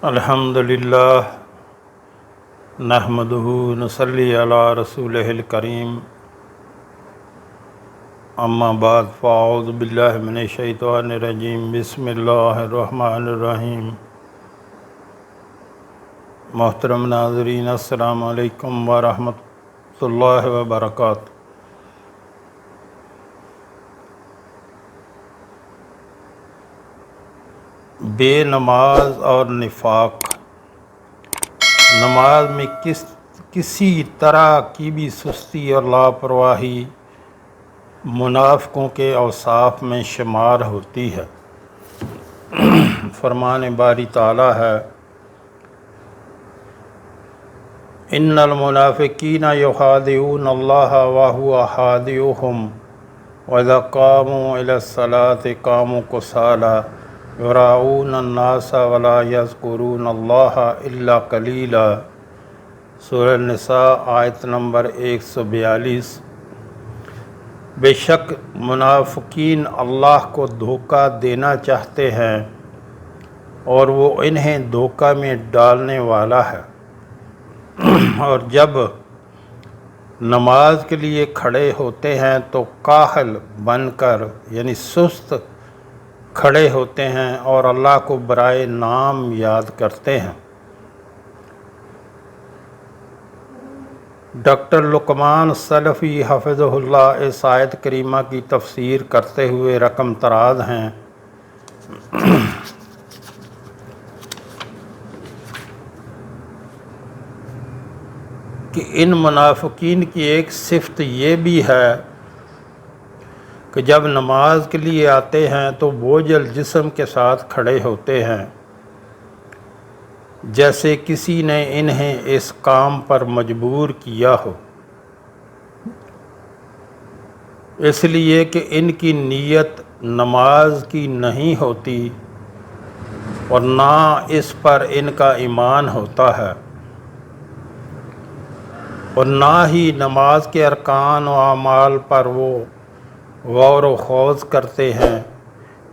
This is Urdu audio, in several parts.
الحمدللہ نحمدہ نصلی علی رسولہ الکریم اما بعد فاعوذ باللہ من الشیطان الرجیم بسم اللہ الرحمن الرحیم۔ محترم ناظرین السلام علیکم ورحمۃ اللہ وبرکاتہ۔ بے نماز اور نفاق۔ نماز میں کسی طرح کی بھی سستی اور لاپرواہی منافقوں کے اوصاف میں شمار ہوتی ہے۔ فرمان باری تعالیٰ ہے، ان المنافقین یخادعون اللہ وہو خادعهم واذا قاموا الی الصلاۃ قاموا کسالی یراؤون الناس ولا یذکرون اللہ الا قلیلا۔ سورہ النساء آیت نمبر 142۔ بے شک منافقین اللہ کو دھوکہ دینا چاہتے ہیں اور وہ انہیں دھوکہ میں ڈالنے والا ہے، اور جب نماز کے لیے کھڑے ہوتے ہیں تو کاہل بن کر یعنی سست کھڑے ہوتے ہیں اور اللہ کو برائے نام یاد کرتے ہیں۔ ڈاکٹر لقمان سلفی حفظہ اللہ اس آیت کریمہ کی تفسیر کرتے ہوئے رقم تراز ہیں کہ ان منافقین کی ایک صفت یہ بھی ہے کہ جب نماز کے لیے آتے ہیں تو بوجھل جسم کے ساتھ کھڑے ہوتے ہیں، جیسے کسی نے انہیں اس کام پر مجبور کیا ہو، اس لیے کہ ان کی نیت نماز کی نہیں ہوتی اور نہ اس پر ان کا ایمان ہوتا ہے، اور نہ ہی نماز کے ارکان و اعمال پر وہ غور و خوض کرتے ہیں۔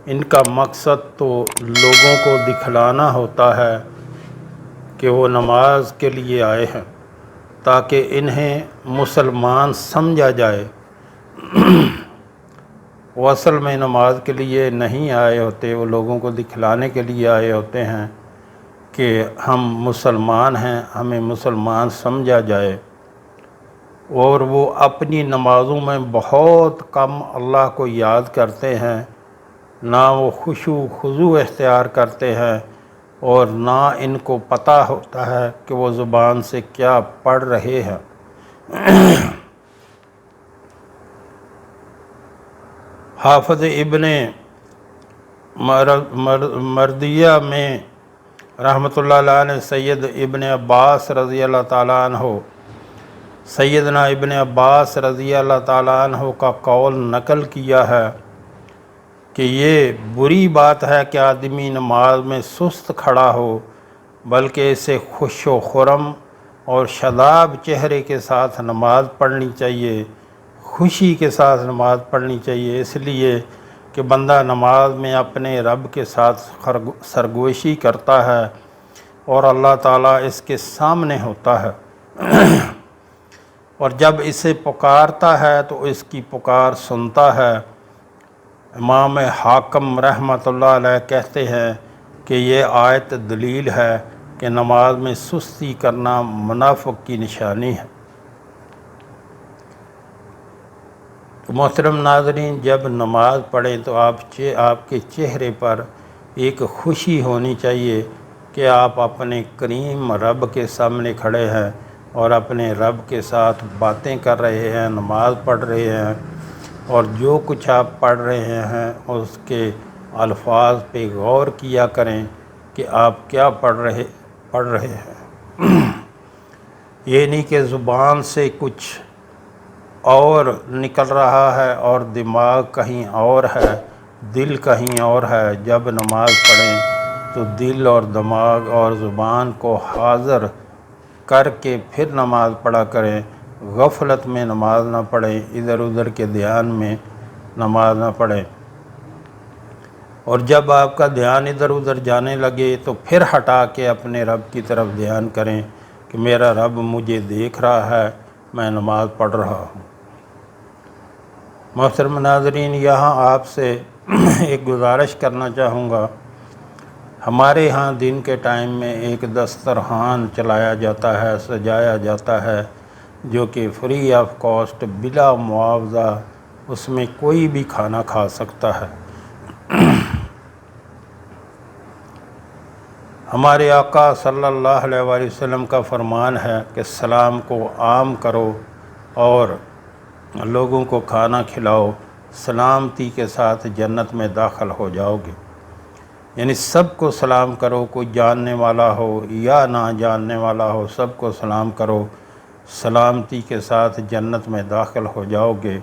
ان کا مقصد تو لوگوں کو دکھلانا ہوتا ہے کہ وہ نماز کے لیے آئے ہیں تاکہ انہیں مسلمان سمجھا جائے۔ وہ اصل میں نماز کے لیے نہیں آئے ہوتے، وہ لوگوں کو دکھلانے کے لیے آئے ہوتے ہیں کہ ہم مسلمان ہیں، ہمیں مسلمان سمجھا جائے، اور وہ اپنی نمازوں میں بہت کم اللہ کو یاد کرتے ہیں، نہ وہ خشوع و خضوع اختیار کرتے ہیں، اور نہ ان کو پتہ ہوتا ہے کہ وہ زبان سے کیا پڑھ رہے ہیں۔ حافظ ابن مردیہ میں رحمۃ اللہ علیہ نے سید ابن عباس رضی اللہ تعالیٰ عنہ سیدنا ابن عباس رضی اللہ تعالیٰ عنہ کا قول نقل کیا ہے کہ یہ بری بات ہے کہ آدمی نماز میں سست کھڑا ہو، بلکہ اسے خوش و خرم اور شاداب چہرے کے ساتھ نماز پڑھنی چاہیے، خوشی کے ساتھ نماز پڑھنی چاہیے، اس لیے کہ بندہ نماز میں اپنے رب کے ساتھ سرگوشی کرتا ہے اور اللہ تعالیٰ اس کے سامنے ہوتا ہے، اور جب اسے پکارتا ہے تو اس کی پکار سنتا ہے۔ امام حاکم رحمۃ اللہ علیہ کہتے ہیں کہ یہ آیت دلیل ہے کہ نماز میں سستی کرنا منافق کی نشانی ہے۔ تو محترم ناظرین، جب نماز پڑھیں تو آپ کے چہرے پر ایک خوشی ہونی چاہیے کہ آپ اپنے کریم رب کے سامنے کھڑے ہیں اور اپنے رب کے ساتھ باتیں کر رہے ہیں، نماز پڑھ رہے ہیں، اور جو کچھ آپ پڑھ رہے ہیں اس کے الفاظ پہ غور کیا کریں کہ آپ کیا پڑھ رہے ہیں۔ یہ نہیں کہ زبان سے کچھ اور نکل رہا ہے اور دماغ کہیں اور ہے، دل کہیں اور ہے۔ جب نماز پڑھیں تو دل اور دماغ اور زبان کو حاضر کر کے پھر نماز پڑھا کریں، غفلت میں نماز نہ پڑھیں، ادھر ادھر کے دھیان میں نماز نہ پڑھیں، اور جب آپ کا دھیان ادھر ادھر جانے لگے تو پھر ہٹا کے اپنے رب کی طرف دھیان کریں کہ میرا رب مجھے دیکھ رہا ہے، میں نماز پڑھ رہا ہوں۔ محترم ناظرین، یہاں آپ سے ایک گزارش کرنا چاہوں گا۔ ہمارے ہاں دن کے ٹائم میں ایک دسترخوان چلایا جاتا ہے، سجایا جاتا ہے، جو کہ فری آف کاسٹ، بلا معاوضہ اس میں کوئی بھی کھانا کھا سکتا ہے۔ ہمارے آقا صلی اللہ علیہ وآلہ وسلم کا فرمان ہے کہ سلام کو عام کرو اور لوگوں کو کھانا کھلاؤ، سلامتی کے ساتھ جنت میں داخل ہو جاؤ گے۔ یعنی سب کو سلام کرو، کوئی جاننے والا ہو یا نہ جاننے والا ہو، سب کو سلام کرو، سلامتی کے ساتھ جنت میں داخل ہو جاؤ گے۔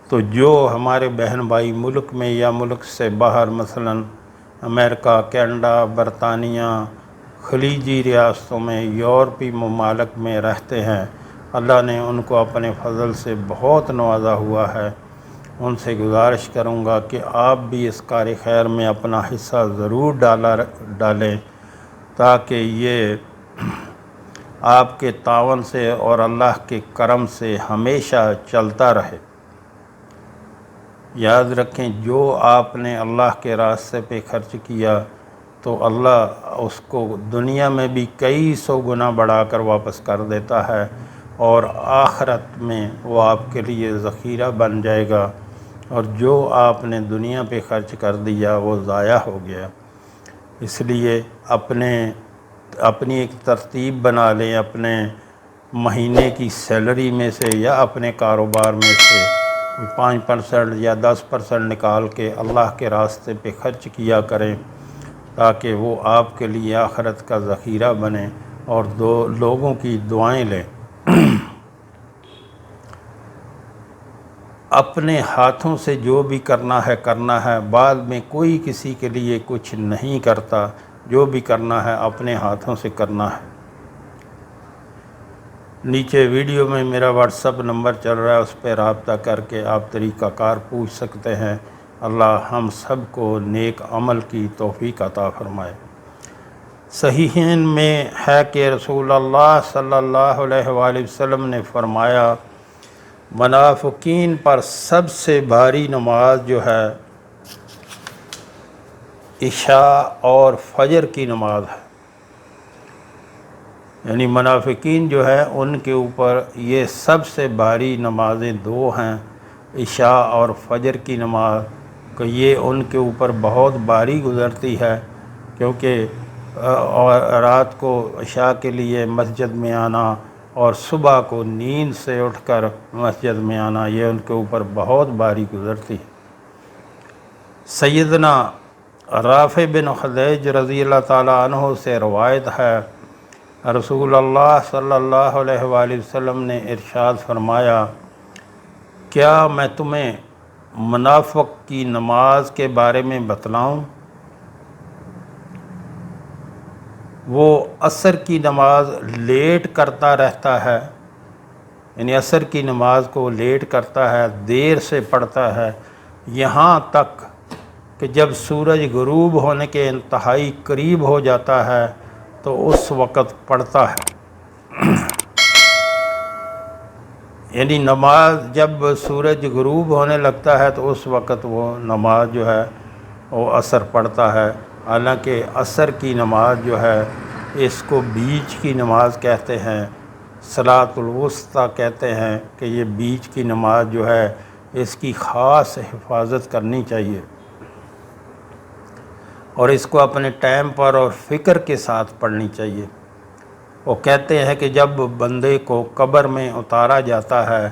تو جو ہمارے بہن بھائی ملک میں یا ملک سے باہر، مثلاً امریکہ، کینیڈا، برطانیہ، خلیجی ریاستوں میں، یورپی ممالک میں رہتے ہیں، اللہ نے ان کو اپنے فضل سے بہت نوازا ہوا ہے۔ ان سے گزارش کروں گا کہ آپ بھی اس کار خیر میں اپنا حصہ ضرور ڈالیں تاکہ یہ آپ کے تعاون سے اور اللہ کے کرم سے ہمیشہ چلتا رہے۔ یاد رکھیں، جو آپ نے اللہ کے راستے پہ خرچ کیا تو اللہ اس کو دنیا میں بھی کئی سو گنا بڑھا کر واپس کر دیتا ہے، اور آخرت میں وہ آپ کے لیے ذخیرہ بن جائے گا، اور جو آپ نے دنیا پہ خرچ کر دیا وہ ضائع ہو گیا۔ اس لیے اپنی ایک ترتیب بنا لیں، اپنے مہینے کی سیلری میں سے یا اپنے کاروبار میں سے 5% یا 10% نکال کے اللہ کے راستے پہ خرچ کیا کریں تاکہ وہ آپ کے لیے آخرت کا ذخیرہ بنے، اور لوگوں کی دعائیں لیں۔ اپنے ہاتھوں سے جو بھی کرنا ہے، بعد میں کوئی کسی کے لیے کچھ نہیں کرتا، جو بھی کرنا ہے اپنے ہاتھوں سے کرنا ہے۔ نیچے ویڈیو میں میرا واٹس ایپ نمبر چل رہا ہے، اس پہ رابطہ کر کے آپ طریقہ کار پوچھ سکتے ہیں۔ اللہ ہم سب کو نیک عمل کی توفیق عطا فرمائے۔ صحیحین میں ہے کہ رسول اللہ صلی اللہ علیہ وآلہ وسلم نے فرمایا، منافقین پر سب سے بھاری نماز جو ہے عشاء اور فجر کی نماز ہے۔ یعنی منافقین جو ہے ان کے اوپر یہ سب سے بھاری نمازیں دو ہیں، عشاء اور فجر کی نماز، کہ یہ ان کے اوپر بہت بھاری گزرتی ہے، کیونکہ رات کو عشاء کے لیے مسجد میں آنا اور صبح کو نیند سے اٹھ کر مسجد میں آنا، یہ ان کے اوپر بہت بھاری گزرتی ہے۔ سیدنا رافع بن خدیج رضی اللہ تعالیٰ عنہ سے روایت ہے، رسول اللہ صلی اللہ علیہ وآلہ وسلم نے ارشاد فرمایا، کیا میں تمہیں منافق کی نماز کے بارے میں بتلاؤں؟ وہ عصر کی نماز لیٹ کرتا رہتا ہے، یعنی عصر کی نماز کو لیٹ کرتا ہے، دیر سے پڑھتا ہے، یہاں تک کہ جب سورج غروب ہونے کے انتہائی قریب ہو جاتا ہے تو اس وقت پڑھتا ہے۔ یعنی نماز جب سورج غروب ہونے لگتا ہے تو اس وقت وہ نماز جو ہے وہ عصر پڑھتا ہے۔ حالانکہ عصر کی نماز جو ہے اس کو بیچ کی نماز کہتے ہیں، صلاۃ الوسطیٰ کہتے ہیں، کہ یہ بیچ کی نماز جو ہے اس کی خاص حفاظت کرنی چاہیے، اور اس کو اپنے ٹائم پر اور فکر کے ساتھ پڑھنی چاہیے۔ وہ کہتے ہیں کہ جب بندے کو قبر میں اتارا جاتا ہے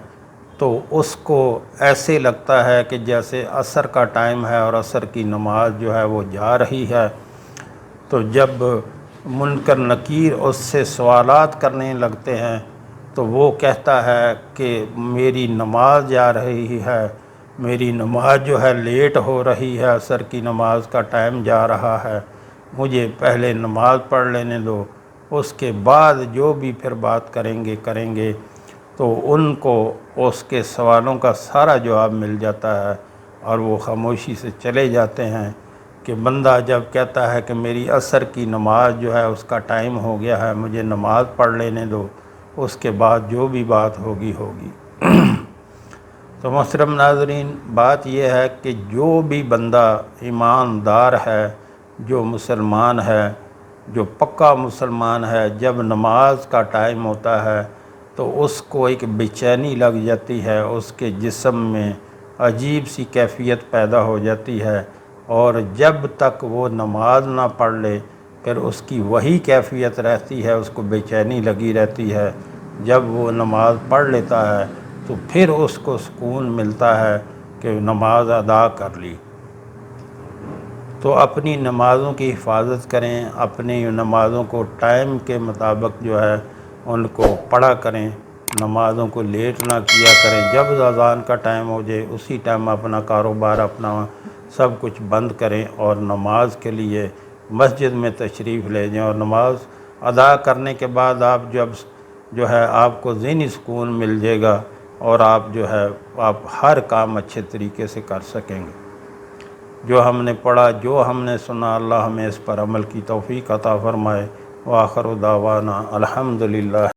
تو اس کو ایسے لگتا ہے کہ جیسے عصر کا ٹائم ہے اور عصر کی نماز جو ہے وہ جا رہی ہے، تو جب منکر نکیر اس سے سوالات کرنے لگتے ہیں تو وہ کہتا ہے کہ میری نماز جا رہی ہے، میری نماز جو ہے لیٹ ہو رہی ہے، عصر کی نماز کا ٹائم جا رہا ہے، مجھے پہلے نماز پڑھ لینے دو۔ اس کے بعد جو بھی پھر بات کریں گے تو ان کو اس کے سوالوں کا سارا جواب مل جاتا ہے، اور وہ خاموشی سے چلے جاتے ہیں کہ بندہ جب کہتا ہے کہ میری عصر کی نماز جو ہے اس کا ٹائم ہو گیا ہے، مجھے نماز پڑھ لینے دو، اس کے بعد جو بھی بات ہوگی تو محترم ناظرین، بات یہ ہے کہ جو بھی بندہ ایماندار ہے، جو مسلمان ہے، جو پکا مسلمان ہے، جب نماز کا ٹائم ہوتا ہے تو اس کو ایک بے چینی لگ جاتی ہے، اس کے جسم میں عجیب سی کیفیت پیدا ہو جاتی ہے، اور جب تک وہ نماز نہ پڑھ لے پھر اس کی وہی کیفیت رہتی ہے، اس کو بے چینی لگی رہتی ہے۔ جب وہ نماز پڑھ لیتا ہے تو پھر اس کو سکون ملتا ہے کہ نماز ادا کر لی۔ تو اپنی نمازوں کی حفاظت کریں، اپنی نمازوں کو ٹائم کے مطابق جو ہے ان کو پڑھا کریں، نمازوں کو لیٹ نہ کیا کریں۔ جب اذان کا ٹائم ہو جائے اسی ٹائم اپنا کاروبار، اپنا سب کچھ بند کریں اور نماز کے لیے مسجد میں تشریف لے جائیں، اور نماز ادا کرنے کے بعد آپ جو ہے آپ کو ذہنی سکون مل جائے گا، اور آپ جو ہے آپ ہر کام اچھے طریقے سے کر سکیں گے۔ جو ہم نے پڑھا، جو ہم نے سنا، اللہ ہمیں اس پر عمل کی توفیق عطا فرمائے۔ وآخر دعوانا الحمدللہ۔